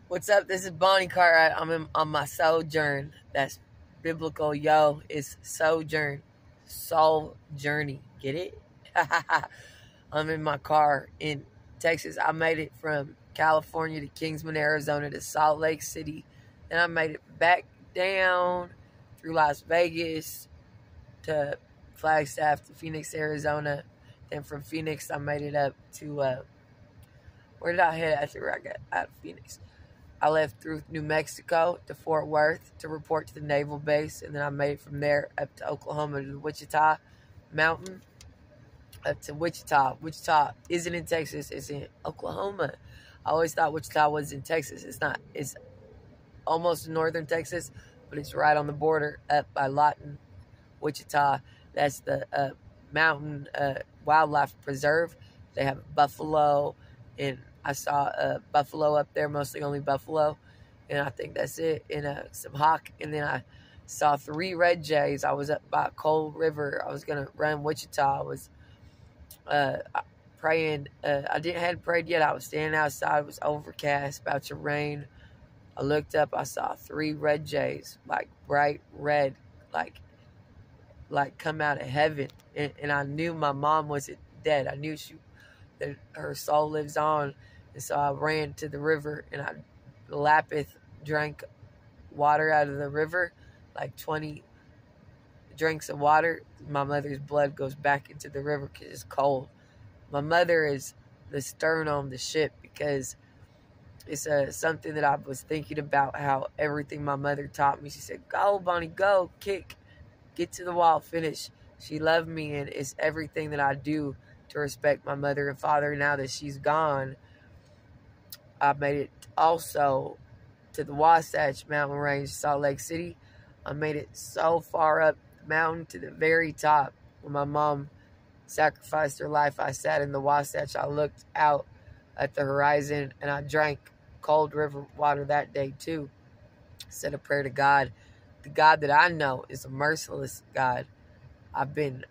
What's up? This is Bonnie Cartwright. On my sojourn. That's biblical. Yo, it's sojourn. Soul journey. Get it? I'm in my car in Texas. I made it from California to Kingsman, Arizona to Salt Lake City. Then I made it back down through Las Vegas to Flagstaff to Phoenix, Arizona. Then from Phoenix, I made it up to where did I head after I got out of Phoenix? I left through New Mexico to Fort Worth to report to the naval base, and then I made it from there up to Oklahoma to the Wichita Mountain, up to Wichita. Wichita isn't in Texas, it's in Oklahoma. I always thought Wichita was in Texas. It's not. It's almost in northern Texas, but it's right on the border up by Lawton, Wichita. That's the mountain wildlife preserve. They have buffalo, and I saw a buffalo up there, mostly only buffalo, and I think that's it, and some hawk, and then I saw 3 red jays. I was up by Cold River. I was going to run Wichita. I was praying. I hadn't prayed yet. I was standing outside. It was overcast, about to rain. I looked up. I saw 3 red jays, like bright red, like come out of heaven, and I knew my mom wasn't dead. I knew that her soul lives on. And so I ran to the river, and I drank water out of the river, like 20 drinks of water. My mother's blood goes back into the river because it's cold. My mother is the stern on the ship because it's something that I was thinking about, how everything my mother taught me. She said, go, Bonnie, go, kick, get to the wall, finish. She loved me, and it's everything that I do to respect my mother and father. Now that she's gone, I made it also to the Wasatch Mountain Range, Salt Lake City. I made it so far up the mountain to the very top. When my mom sacrificed her life, I sat in the Wasatch. I looked out at the horizon, and I drank cold river water that day too. Said a prayer to God. The God that I know is a merciless God. I've been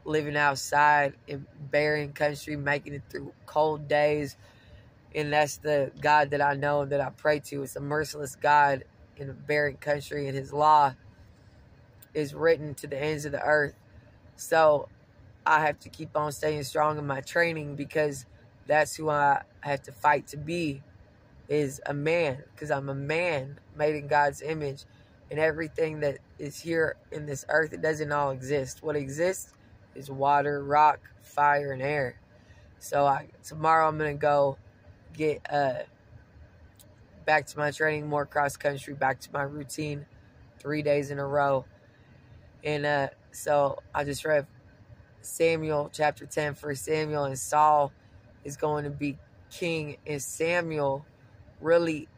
living outside in barren country, making it through cold days, and that's the God that I know and that I pray to. It's a merciless God in a barren country, and his law is written to the ends of the earth. So I have to keep on staying strong in my training, because that's who I have to fight to be, is a man, because I'm a man made in God's image, and everything that is here in this earth, it doesn't all exist. What exists is water, rock, fire, and air. So tomorrow I'm going to go get back to my training, more cross country, back to my routine, 3 days in a row. And so I just read Samuel chapter 10, 1 Samuel, and Saul is going to be king, and Samuel really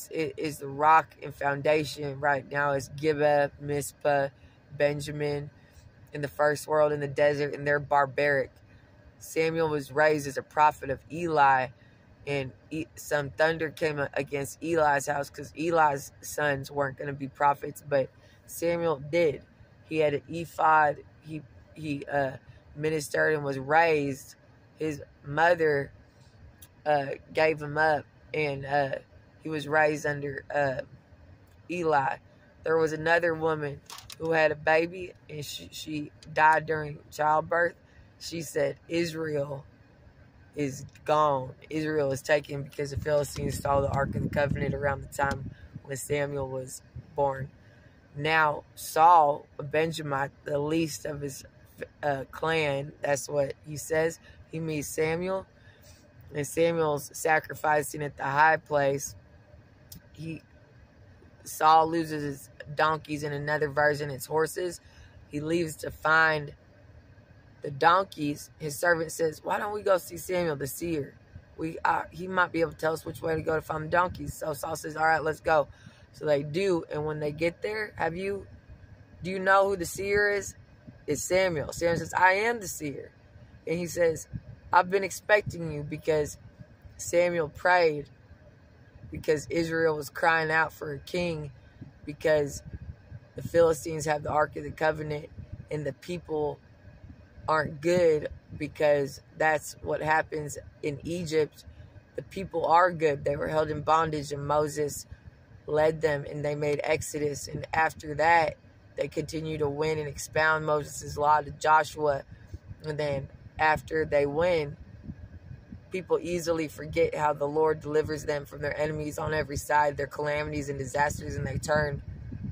is the rock and foundation right now. Is Gibeah, Mizpah, Benjamin in the first world in the desert, and they're barbaric. Samuel was raised as a prophet of Eli, and some thunder came against Eli's house because Eli's sons weren't going to be prophets, but Samuel did. He had an ephod. He ministered and was raised. His mother gave him up, and he was raised under Eli. There was another woman who had a baby, and she died during childbirth. She said, Israel is gone. Israel is taken because the Philistines stole the Ark of the Covenant around the time when Samuel was born. Now, Saul, a Benjamite, the least of his clan, that's what he says. He meets Samuel, and Samuel's sacrificing at the high place. Saul loses his donkeys. In another version, it's horses. He leaves to find the donkeys. His servant says, why don't we go see Samuel the seer? He might be able to tell us which way to go to find the donkeys. So Saul says, all right, let's go. So they do, and when they get there, do you know who the seer is? It's Samuel. Samuel says, I am the seer. And he says, I've been expecting you, because Samuel prayed, because Israel was crying out for a king, because the Philistines have the Ark of the Covenant, and the people aren't good, because that's what happens in Egypt. the people are good. They were held in bondage, and Moses led them, and they made Exodus. And after that, they continue to win and expound Moses' law to Joshua. And then after they win, people easily forget how the Lord delivers them from their enemies on every side, their calamities and disasters, and they turn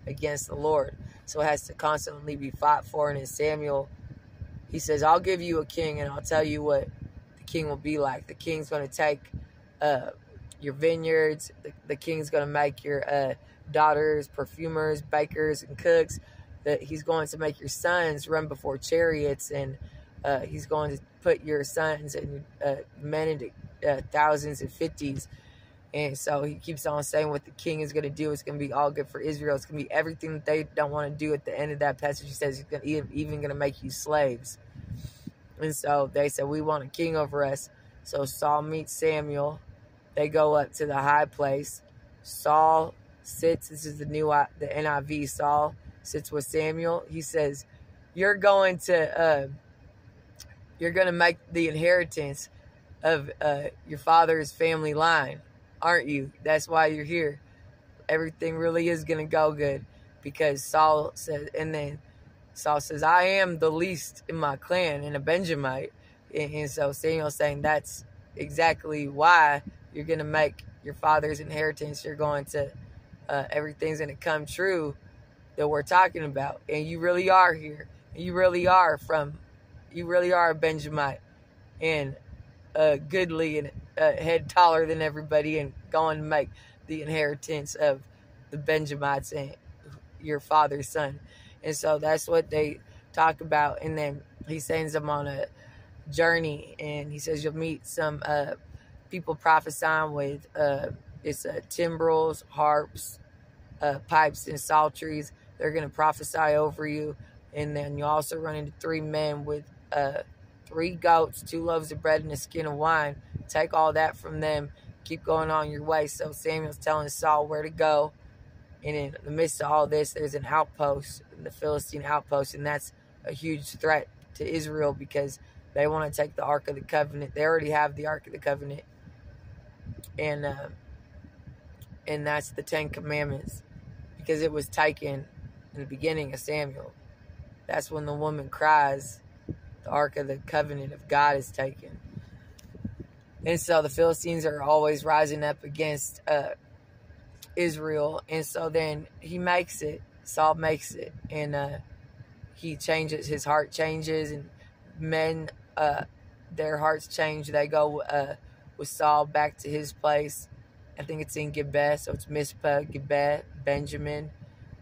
against the Lord. So it has to constantly be fought for. And in Samuel, he says, I'll give you a king, and I'll tell you what the king will be like. The king's going to take your vineyards. The king's going to make your daughters perfumers, bakers, and cooks. That he's going to make your sons run before chariots, and he's going to put your sons and men into thousands and fifties. And so he keeps on saying what the king is going to do. It's going to be all good for Israel. It's going to be everything that they don't want to do. At the end of that passage, he says he's even going to make you slaves. And so they said, we want a king over us. So Saul meets Samuel. They go up to the high place. Saul sits. This is the NIV. Saul sits with Samuel. He says, you're going to make the inheritance of your father's family line, aren't you? That's why you're here. Everything really is going to go good, because Saul says, and then Saul says, I am the least in my clan and a Benjamite. And so Samuel's saying that's exactly why you're going to make your father's inheritance. You're going to, everything's going to come true that we're talking about. And you really are here. You really are a Benjamite, and goodly, and head taller than everybody, and going to make the inheritance of the Benjamites and your father's son. And so that's what they talk about. And then he sends them on a journey, and he says you'll meet some people prophesying with timbrels, harps, pipes, and psalteries. They're going to prophesy over you. And then you also run into 3 men with 3 goats, 2 loaves of bread, and a skin of wine. Take all that from them. Keep going on your way. So Samuel's telling Saul where to go. And in the midst of all this, there's an outpost, the Philistine outpost, and that's a huge threat to Israel, because they want to take the Ark of the Covenant. They already have the Ark of the Covenant, and that's the 10 Commandments, because it was taken in the beginning of Samuel. That's when the woman cries, the Ark of the Covenant of God is taken. And so the Philistines are always rising up against Israel. And so then he makes it. Saul makes it. And he changes. His heart changes. And men, their hearts change. They go with Saul back to his place. I think it's in Gibeah. So it's Mizpah, Gibeah, Benjamin.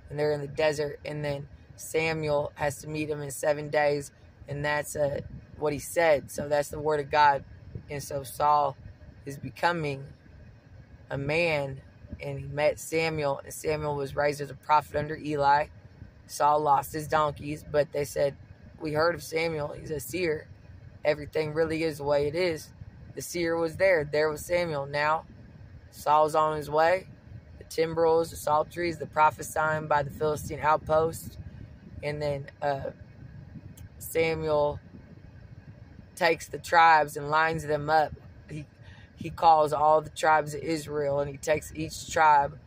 And they're in the desert. And then Samuel has to meet him in 7 days. And that's what he said. So that's the word of God. And so Saul is becoming a man, and he met Samuel, and Samuel was raised as a prophet under Eli. Saul lost his donkeys, but they said, we heard of Samuel. He's a seer. Everything really is the way it is. The seer was there. There was Samuel. Now Saul's on his way. The timbrels, the psalteries, the prophesying by the Philistine outpost. And then Samuel takes the tribes and lines them up. He calls all the tribes of Israel, and he takes each tribe.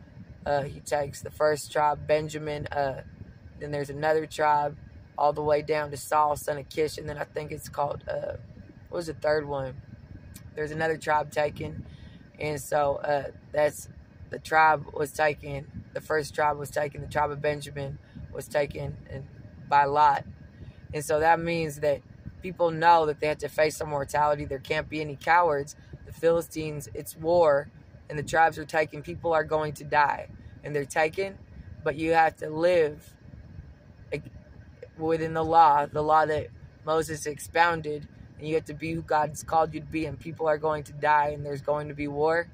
He takes the first tribe, Benjamin. Then there's another tribe all the way down to Saul, son of Kish. And then I think it's called, what was the third one? There's another tribe taken. And so that's the tribe was taken. The first tribe was taken. The tribe of Benjamin was taken by Lot. And so that means that people know that they have to face some mortality. There can't be any cowards. The Philistines, it's war, and the tribes are taken. People are going to die, and they're taken, but you have to live within the law that Moses expounded, and you have to be who God's called you to be, and people are going to die, and there's going to be war.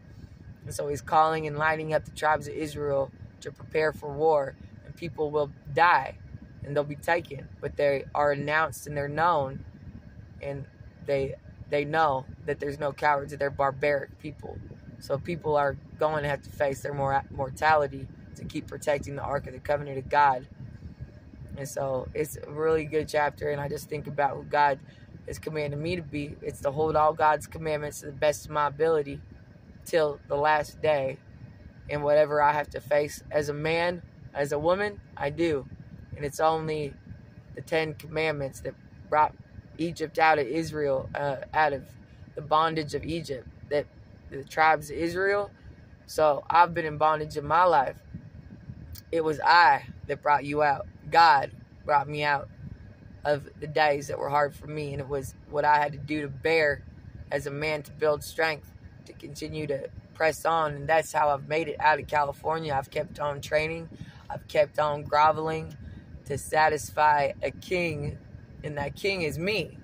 And so he's calling and lining up the tribes of Israel to prepare for war, and people will die, and they'll be taken, but they are announced and they're known, and they know that there's no cowards, that they're barbaric people. So people are going to have to face their mortality to keep protecting the Ark of the Covenant of God. And so it's a really good chapter, and I just think about who God has commanded me to be. It's to hold all God's commandments to the best of my ability, till the last day. And whatever I have to face as a man, as a woman, I do. And it's only the 10 commandments that brought Egypt out of Israel, out of the bondage of Egypt, that the tribes of Israel. So I've been in bondage in my life. It was I that brought you out. God brought me out of the days that were hard for me. And it was what I had to do to bear as a man to build strength, to continue to press on. And that's how I've made it out of California. I've kept on training. I've kept on groveling to satisfy a king. And that king is me.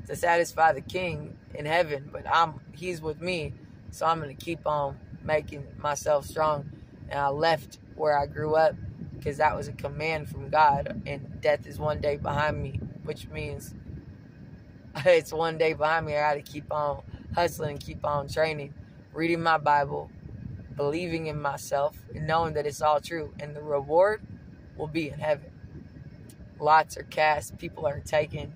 To satisfy the king in heaven. But he's with me. So I'm going to keep on making myself strong. And I left where I grew up because that was a command from God. And death is one day behind me, which means it's one day behind me. I got to keep on hustling and keep on training, reading my Bible, believing in myself, and knowing that it's all true. And the reward will be in heaven. Lots are cast. People are taken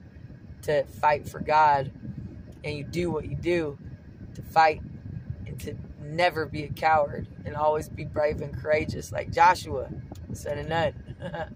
to fight for God. And you do what you do to fight and to never be a coward and always be brave and courageous like Joshua, son of Nun.